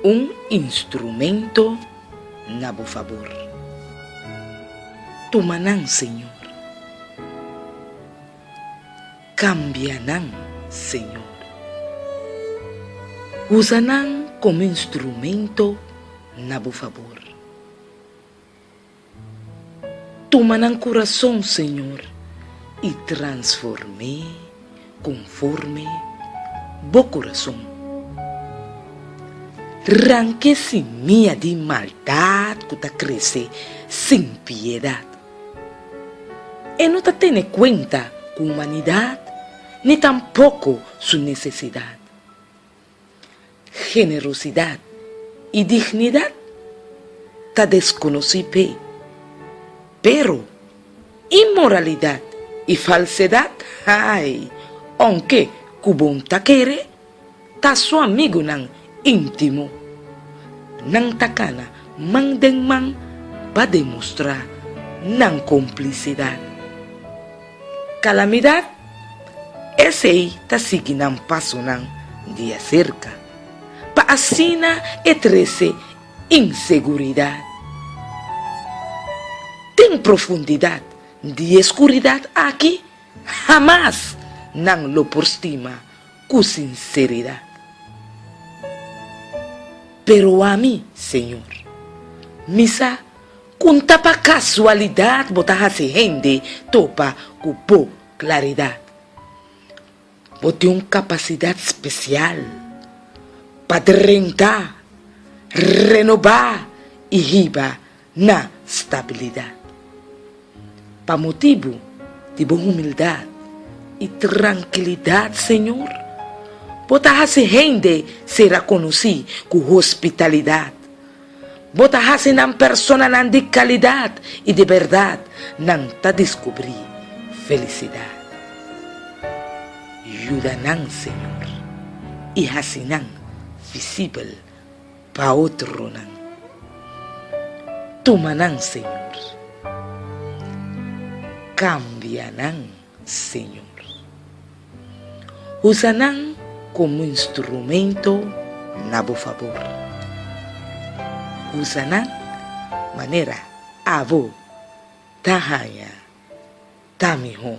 un instrumento na bo favor. Tumanan, Señor. Cambianan, Señor. Usanan como instrumento na bo favor. Tumanan corazón, Señor, y transformé conforme bo corazón. Ranque sin mía de maldad que te crece sin piedad. Y no te tiene cuenta con humanidad ni tampoco su necesidad. Generosidad y dignidad te desconocí, pero inmoralidad y falsedad, ay, aunque cubón ta quiere, ta su amigo nan íntimo, nan takana man den man va a demostrar nan complicidad. Calamidad, ese ta siginan paso nan día cerca, pa asina etrece inseguridad. Ten profundidad de oscuridad aquí, jamás nan lo prostima con sinceridad. Pero a mí, Señor, misa, con tapa casualidad botas hace gente topa cupo claridad. Bote una capacidad especial para rentar, renovar y giba na estabilidad. Pa motivo de boa humildad y tranquilidad, Señor, bota hace gente será conocido con hospitalidad. Bota hace nan persona nan de calidad y de verdad nan ta descubrir felicidad. Ayudanan, Señor, y hacinan visible pa otro nan. Tomanan, Señor. Cambianan, Señor. Usanan como instrumento na bo favor. Usanan manera abo tahanya tamiho.